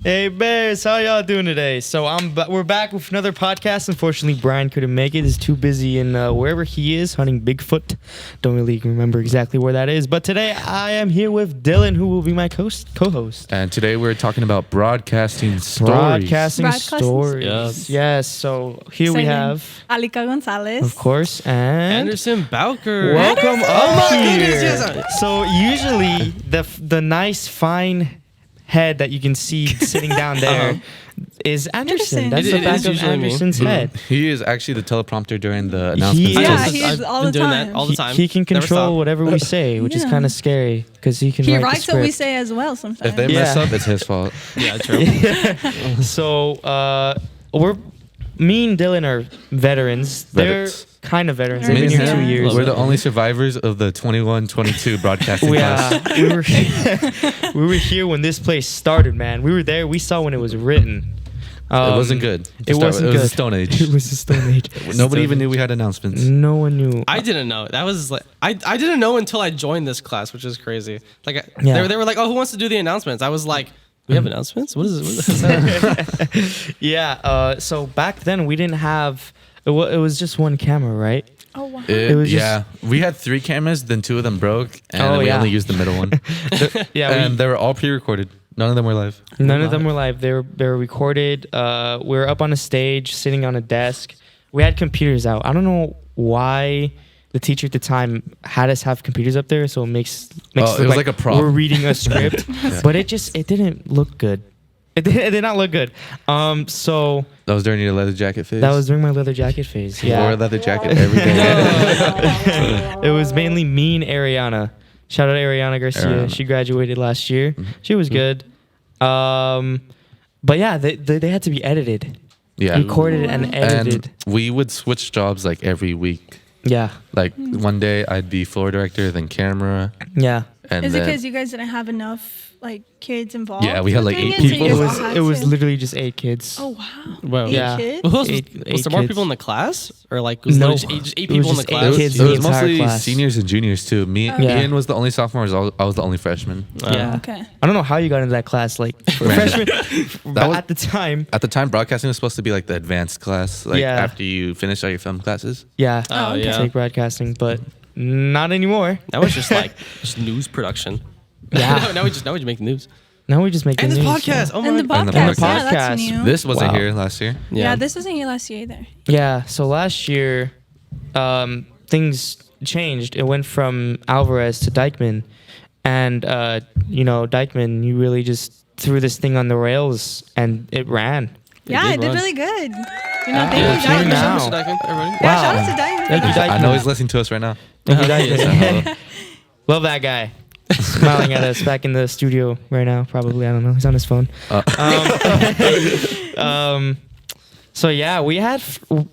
Hey Bears, how y'all doing today? So we're back with another podcast. Unfortunately, Brian couldn't make it. He's too busy in wherever he is hunting Bigfoot. Don't really remember exactly where that is. But today I am here with Dylan, who will be my co-host. And today we're talking about broadcasting stories. Broadcasting stories. Yes. So here we have Alika Gonzalez, of course, and Anderson Bowker. Welcome up here. Goodness, yes. So usually the nice fine head that you can see sitting down there is Anderson. That's the back of Anderson's head. He is actually the teleprompter during the announcements. He is all the time. All the time. He can control whatever we say, which is kind of scary because he can. He write writes the what we script. say as well sometimes. If they mess up, it's his fault. Yeah, true. So me and Dylan are veterans. They're kind of veterans. They've been here 2 years. We're the only survivors of the 21-22 broadcasting class. We were here when this place started, man. We were there. We saw when it was written. It wasn't good. It wasn't good. It was a Stone Age. It was a Stone Age. Nobody even knew we had announcements. No one knew. I didn't know. That was like I didn't know until I joined this class, which is crazy. Like they were like, "Oh, who wants to do the announcements?" I was like, "We have announcements? What is that?" Yeah. So back then we didn't have. It was just one camera, right? Oh wow! It was we had 3 cameras, then 2 of them broke, and we only used the middle one. And they were all pre-recorded. None of them were live. None of them were live. They were recorded. We were up on a stage, sitting on a desk. We had computers out. I don't know why the teacher at the time had us have computers up there, so it makes it was like a prop. We're reading a script, but it didn't look good. It did not look good. So that was during your leather jacket phase. That was during my leather jacket phase. Yeah, I wore a leather jacket every day. It was mainly me and Ariana. Shout out Ariana Garcia. Ariana. She graduated last year. Mm-hmm. She was good. But yeah, they had to be edited. Yeah, recorded and edited. And we would switch jobs like every week. Yeah, like one day I'd be floor director, then camera. Yeah. And is it because you guys didn't have enough kids involved? Yeah, we had like 8 people. It was literally just 8 kids. Oh wow! Wow. 8 kids? Well, was there more people in the class, or like was no, just 8 people in the class? It was mostly seniors and juniors too. Ian was the only sophomore. I was the only freshman. Yeah. Okay. I don't know how you got into that class. Like freshman. At the time. At the time, broadcasting was supposed to be like the advanced class. Like after you finish all your film classes. Yeah. Oh yeah. Take broadcasting, but not anymore. That was just like news production. Yeah. now we just make news. Now we just make and the this news. podcast. Oh my and the podcast. And the Yeah, that's new. This wasn't here last year. Yeah, this wasn't here last year either. Yeah. So last year, things changed. It went from Alvarez to Dykeman, and Dykeman, you really just threw this thing on the rails, and it ran. Yeah, it did really good. Thank you, Dykeman. Wow. Yeah, shout out to Dykeman. Thank you, Dykeman. I know he's listening to us right now. Thank you, Dykeman. Love that guy. Smiling at us back in the studio right now. Probably, I don't know. He's on his phone. So yeah, we had.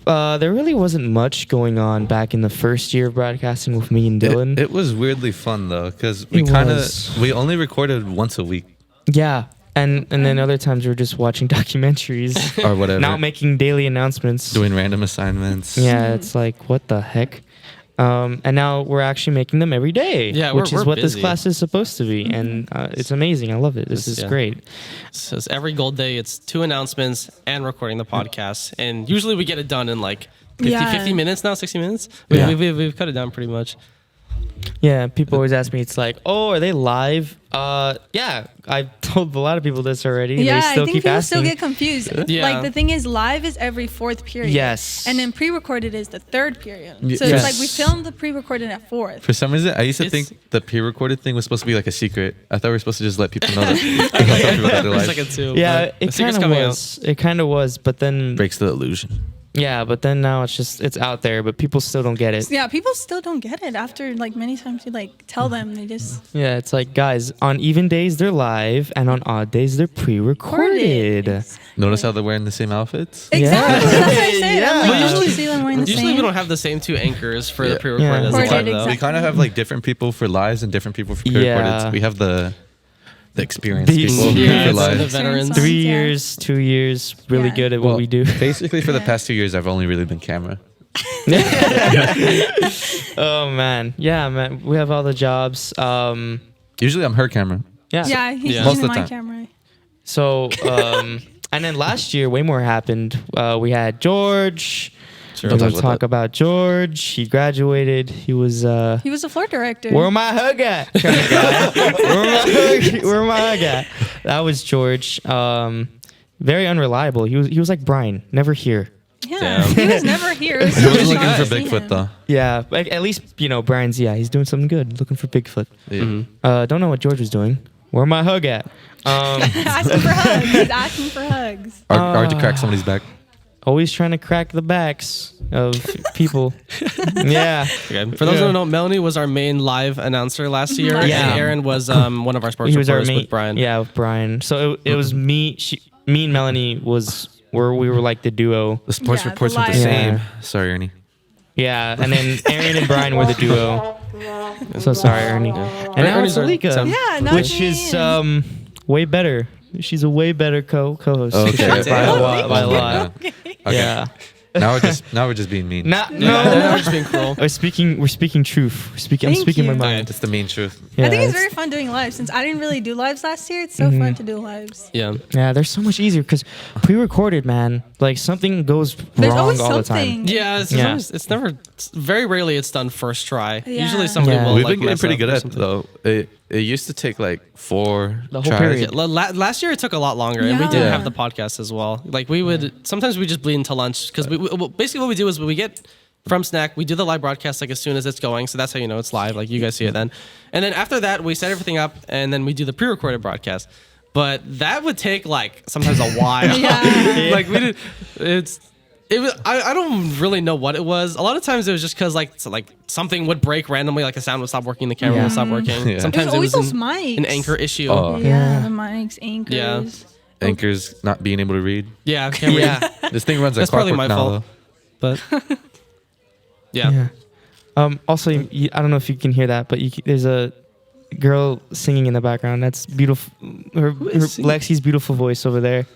There really wasn't much going on back in the first year of broadcasting with me and Dylan. It was weirdly fun though, because we only recorded once a week. Yeah. And then other times we were just watching documentaries or whatever, not making daily announcements, doing random assignments. Yeah, it's like, what the heck? And now we're actually making them every day, which is what this class is supposed to be. And it's amazing. I love it. This is great. So it's every gold day, it's 2 announcements and recording the podcast. And usually we get it done in like 50 minutes now, 60 minutes. We've cut it down pretty much. Yeah, people always ask me, it's like, oh, are they live? Yeah, I've told a lot of people this already. Yeah, they still I think keep people asking. still get confused. Yeah. Like the thing is, live is every 4th period. Yes. And then pre-recorded is the 3rd period. So Yes. it's like we filmed the pre-recorded at 4th. For some reason, I used to think the pre-recorded thing was supposed to be like a secret. I thought we were supposed to just let people know that. It's like a 2. Yeah, it kind of was. It kind of was, but then breaks the illusion. Yeah, but then now it's out there, but people still don't get it. Yeah, people still don't get it after like many times you like tell them, they just. Yeah, it's like, guys, on even days they're live, and on odd days they're pre-recorded. Notice how they're wearing the same outfits? Exactly, that's what I said. Yeah. I'm like, usually see them wearing the same. Usually we don't have the same 2 anchors for the pre-recorded as Recorded, live, though. exactly. We kind of have like different people for lives and different people for pre-recorded. We have the experienced people for live. The veterans. 3 years, 2 years, really good at what we do. Basically, for the past 2 years, I've only really been camera. Oh man, yeah, man. We have all the jobs. Usually, I'm her camera. Yeah, Yeah, he's Most of using the my time. camera. So, and then last year, way more happened. We had George. Sure. Don't Don't talk about George. He graduated. He was a floor director. Where my hug at? Kind of guy. Where my hug at? That was George. Very unreliable. He was like Brian, never here. Yeah, he was never here. He was looking for Bigfoot though. Yeah, at least Brian's. Yeah, he's doing something good. Looking for Bigfoot. Yeah. Don't know what George was doing. Where my hug at? Asking for hugs. He's asking for hugs. Hard to crack somebody's back. Always trying to crack the backs of people. Yeah. Okay. For those who don't know, Melanie was our main live announcer last year. Yeah. And Aaron was one of our sports reporters with Brian. Yeah, with Brian. So it was me. Me and Melanie where we were like the duo. The sports reports the were the live. same. Yeah. Sorry, Ernie. Yeah, and then Aaron and Brian were the duo. So sorry, Ernie. And now it's Ernie's Alika, Yeah, not which me. is way better. She's a way better co-host. Okay. By a lot. Yeah. Okay. Yeah. Now we're just being mean. No. We're just being cruel. We're speaking truth. I'm Thank speaking my you. mind. It's the mean truth. Yeah, I think it's very fun doing lives. Since I didn't really do lives last year, it's so fun to do lives. Yeah. Yeah, they're so much easier because pre-recorded, man. Like something goes There's wrong always all the something. time. Yeah, it's never. Very rarely it's done first try. Yeah. Usually somebody Yeah. will. We've like, been getting mess pretty up good or at it something. though. It used to take like 4 The whole tries. period. Yeah, last year it took a lot longer, and we didn't Yeah. have the podcast as well. Like we would sometimes we just bleed into lunch because basically what we do is when we get from snack, we do the live broadcast like as soon as it's going, so that's how you know it's live. Like you guys see it then, and then after that we set everything up, and then we do the pre-recorded broadcast. But that would take like sometimes a while. Yeah. Like we did, it was. I don't really know what it was. A lot of times it was just because like something would break randomly, like the sound would stop working, the camera Yeah. would stop working. Yeah. Sometimes It was always an, those mics. an anchor issue. Oh. Yeah, the mics, anchors. Yeah. Anchors not being able to read. Yeah, camera. Yeah. This thing runs like That's probably clockwork my now, fault. But yeah. Also, I don't know if you can hear that, but there's a girl singing in the background. That's beautiful. Her Lexi's beautiful voice over there.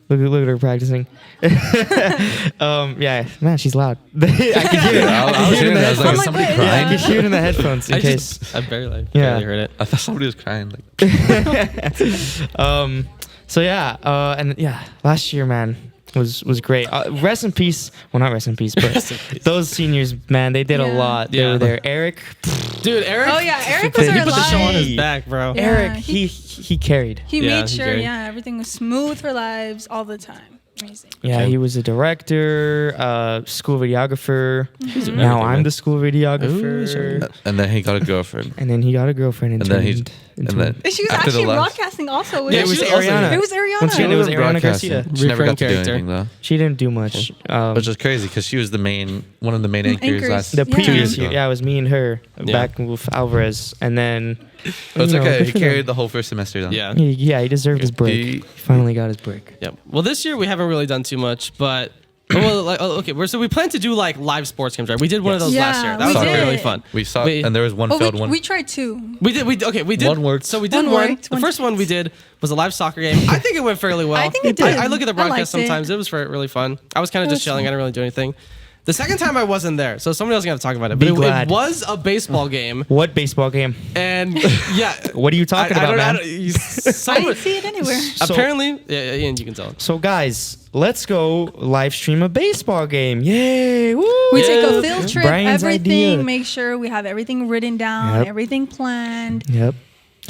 Look at her practicing. Yeah, man, she's loud. I can hear it. I was hearing that. I was like, I'm is like, somebody wait, Yeah, I crying? can hear it in the headphones in case. I barely Yeah. heard it. I thought somebody was crying. Like, So yeah, and yeah, last year, man, was great. Rest in peace. Well, not rest in peace, but those seniors, man, they did a Yeah. lot. They Yeah. were there. Eric, Dude, Eric. Oh yeah, Eric was He our put the Show on live. his back, bro. Yeah. Eric, he- he carried. He Yeah, made he sure, did. everything was smooth for lives all the time. Amazing. Yeah, Okay. he was a director, school videographer. Now everything, I'm man. the school videographer. and then he got a girlfriend. And then he got a girlfriend and, And then turned and into then She was after the actually last- broadcasting also. Yeah, it wasn't was she? Ariana. It was Ariana. Once again, it was Ariana broadcasting. Garcia. She never got to do Recurring anything though. She didn't do much. Which is crazy because she was one of the main anchors Anchors. last The Yeah. previous 2 year, years ago. yeah, it was me and her Yeah. back with Alvarez, and then But it's you know, okay. good He for carried them. the whole first semester though. Yeah. He deserved his break. He- He finally got his break. Yeah. Well, this year we haven't really done too much, but okay. So we plan to do like live sports games, right? We did one of those Yeah, last year. That we was did. really fun. We saw, We- and there was one Oh, failed one. we tried two. We did. We did. One worked. So we did One one. worked, The one first one we did was a live soccer game. I think it went fairly well. I think it did. I look at the I liked broadcast it. sometimes. It was really fun. I was kind of It just was chilling. fun. I didn't really do anything. The second time I wasn't there, so somebody else gonna have to talk about it. But Be it glad. was a baseball game, What baseball game? and yeah. What are you talking about, man? I didn't see it anywhere. So- Apparently, yeah, Ian, you can tell. So guys, let's go live stream a baseball game. Yay! Woo! We take a field trip, Brian's everything, idea. make sure we have everything written down, Yep. everything planned, Yep.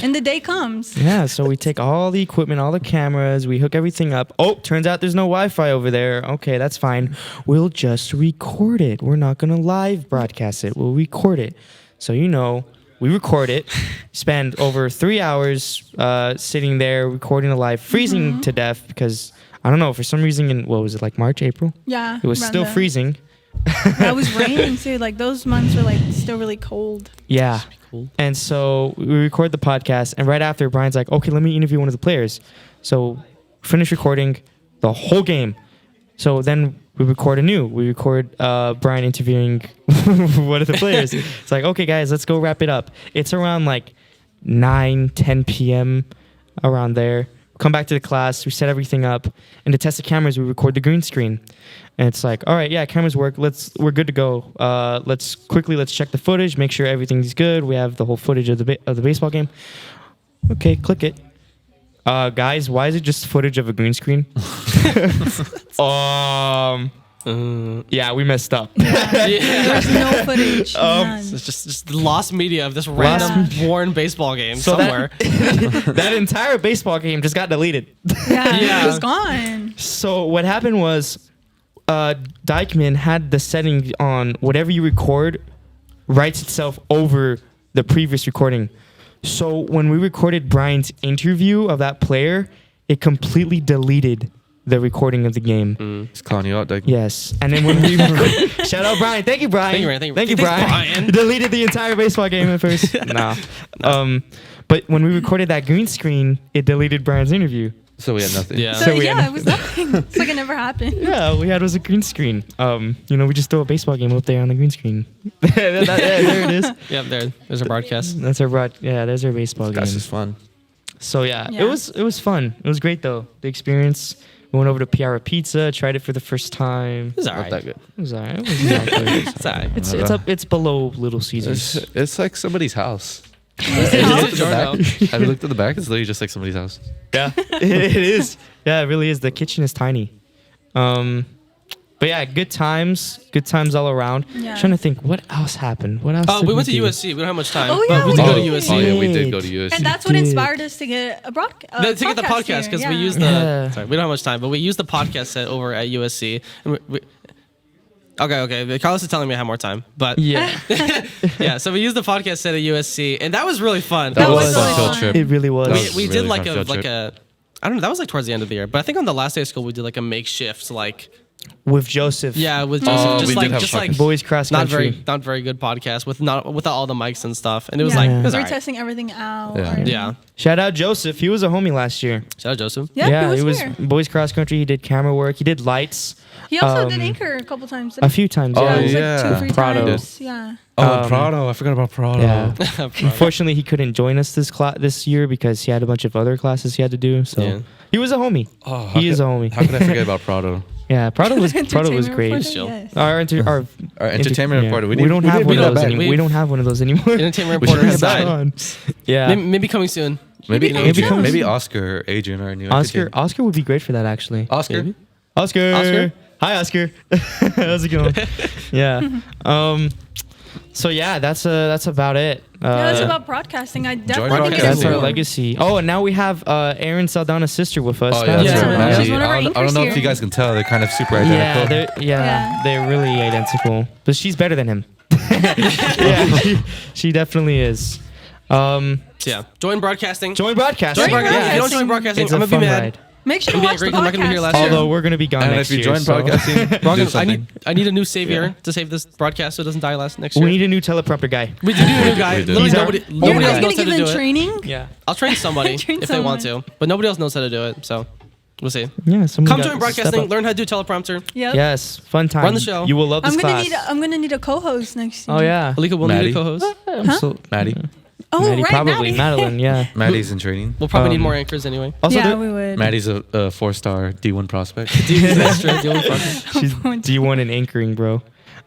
and the day comes. Yeah, so we take all the equipment, all the cameras, we hook everything up. Oh, turns out there's no Wi-Fi over there. Okay, that's fine. We'll just record it. We're not going to live broadcast it. We'll record it. So, we record it, spend over 3 hours sitting there recording it live, freezing to death because, I don't know, for some reason what was it, like March, April? Yeah. It was around still then. freezing. Yeah, it was raining too. Like those months were like still really cold. Yeah. Cool. And so we record the podcast, and right after, Brian's like, okay, let me interview one of the players. So finish recording the whole game. So then we record anew. We record Brian interviewing one of the players. It's like, okay, guys, let's go wrap it up. It's around like 9-10 p.m. around there. Come back to the class. We set everything up. And to test the cameras, we record the green screen. And it's like, all right, yeah, cameras work. We're good to go. Let's check the footage, make sure everything's good. We have the whole footage of the baseball game. Okay, click it. Guys, why is it just footage of a green screen? Yeah, we messed up. There's no footage. None. It's just the lost media of this random boring baseball game somewhere. That entire baseball game just got deleted. Yeah, it was gone. So what happened was, Dykeman had the setting on whatever you record writes itself over the previous recording. So when we recorded Brian's interview of that player, it completely deleted the recording of the game. It's calling you out, Doug. Yes. And then when we shout out Brian. Thank you, Brian. Thank you, Brian. He deleted the entire baseball game at first. No. But when we recorded that green screen, it deleted Brian's interview. So we had nothing. Yeah. So it was nothing. It's like it never happened. Yeah, all we had was a green screen. We just throw a baseball game up there on the green screen. There it is. Yep, there's our broadcast. That's our there's our baseball game. That's just fun. So it was fun. It was great though. The experience. We went over to Piara Pizza, tried it for the first time. It was alright. Not that good. It was alright. It was not good. It's alright. It's below Little Caesars. It's like somebody's house. It's Have you looked at the back? It's literally just like somebody's house. Yeah, it is. Yeah, it really is. The kitchen is tiny. But yeah, good times all around. Yeah. Trying to think, what else happened? What else? Oh, did we went to do? USC. We don't have much time. Oh, yeah, but we we did go did. to USC. Oh yeah, we did go to USC. And that's what inspired us to get a To get the podcast because we used the. Yeah. Sorry, we don't have much time, but we used the podcast set over at USC. And okay. Carlos is telling me I have more time, but Yeah, yeah. So we used the podcast set at USC, and that was really fun. That was a really fun field fun. trip. it really was. That was we really did like fun a field like trip. a. I don't know. That was like towards the end of the year, but I think on the last day of school we did like a makeshift like With Joseph. yeah with Joseph we did have just fucking like Boys cross not country. very good podcast without all the mics and stuff, and it was Yeah. like Yeah. it was We're alright. testing everything out. Yeah. Yeah, Shout out Joseph. He was a homie last year. shout out Joseph. Yeah, he was he here. was boys cross country. He did camera work. He did lights. He also did Um, anchor a couple times. A few times. Oh, Yeah, it Yeah. was yeah. like 2-3 Prado. times. Yeah. Oh, Prado. I forgot about Prado. Yeah. Unfortunately, he couldn't join us this year because he had a bunch of other classes he had to do. So Yeah. he was a homie. Oh, He is a homie. How could I forget about Prado? Yeah, Prado was Entertainment great. reporter, Chill. yes. Our Our entertainment yeah. reporter. We need- don't we have need one to of bring those that back. anymore. We don't have one of those anymore. Entertainment We should reporter has bring that died. Yeah. Maybe coming soon. Maybe Maybe Adrian. comes- Maybe Oscar or Adrian are new. Oscar entertainment. would be great for that actually. Oscar. Maybe. Oscar. Oscar? Hi Oscar. How's it going? Yeah. So yeah, that's about it. Yeah, that's about broadcasting. I definitely think That's it's our cool. legacy. Oh, and now we have Aaron Saldana's sister with us. Oh yeah, Yeah. that's right. Yeah. Maddie. She's one of our I don't anchors know if here. you guys can tell. They're kind of super Yeah, identical. they're really identical. But she's better than him. Yeah, she definitely is. Yeah, join broadcasting. Join broadcasting. Join broadcasting. If you don't Yeah. join broadcasting, It's I'm a gonna fun be mad. ride. Make sure to I'm watch the not gonna be here podcast. last year. Although we're gonna be gone And next if you year. join so- broadcasting, We're all do gonna- something. I need a new savior to save this broadcast so it doesn't die next year. we need a new teleprompter guy. We do need a new guy. We do. Literally He's our- nobody You're else guys gonna knows how give to do them it. training? Yeah. I'll train somebody Train if they want someone. to, but nobody else knows how to do it. So we'll see. Yeah. Come join broadcasting. Learn how to do teleprompter. Yep. Yes, fun time. Run the show. You will love this class. I'm gonna need a co-host next year. Oh yeah. Alika will need Maddie. a co-host. Maddie. Oh Maddie, right, probably Maddie. Madeline. Yeah. Maddie's in training. We'll probably need Um, more anchors anyway. Also, Yeah, there- we would. Maddie's a 4-star D1 prospect. That's true. Deal with fucking- she's D1 in anchoring, bro.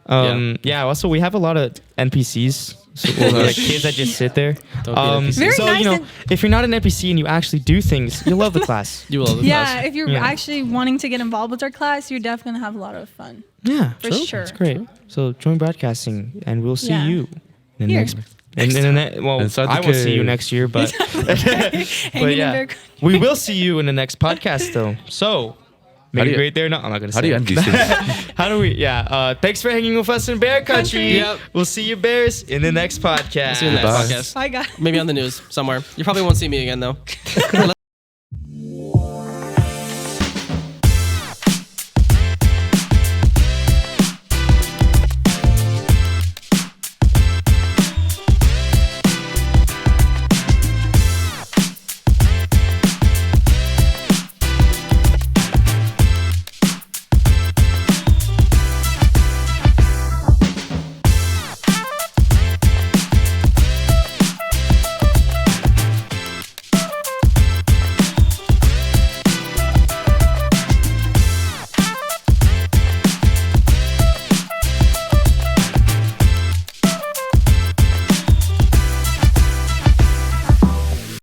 Yeah. Also, we have a lot of NPCs. So like kids that just sit there. Don't be an NPC. Very so nice and- if you're not an NPC and you actually do things, you'll love the class. You will. Yeah, if you're Yeah. actually wanting to get involved with our class, you're definitely gonna have a lot of fun. Yeah, For sure. It's great. So join broadcasting, and we'll see Yeah. you in the Here. next. Well, Inside the I won't see you cave. next year, but Hanging in yeah, there. we will see you in the next podcast, though. So make How do it you- great there. No, I'm not gonna. How say do you it. end these things? How do we? Yeah. Thanks for hanging with us in Bear Country. Yep. We'll see you Bears in the next podcast. See you in the next Goodbye. podcast. Bye guys. Maybe on the news somewhere. You probably won't see me again though.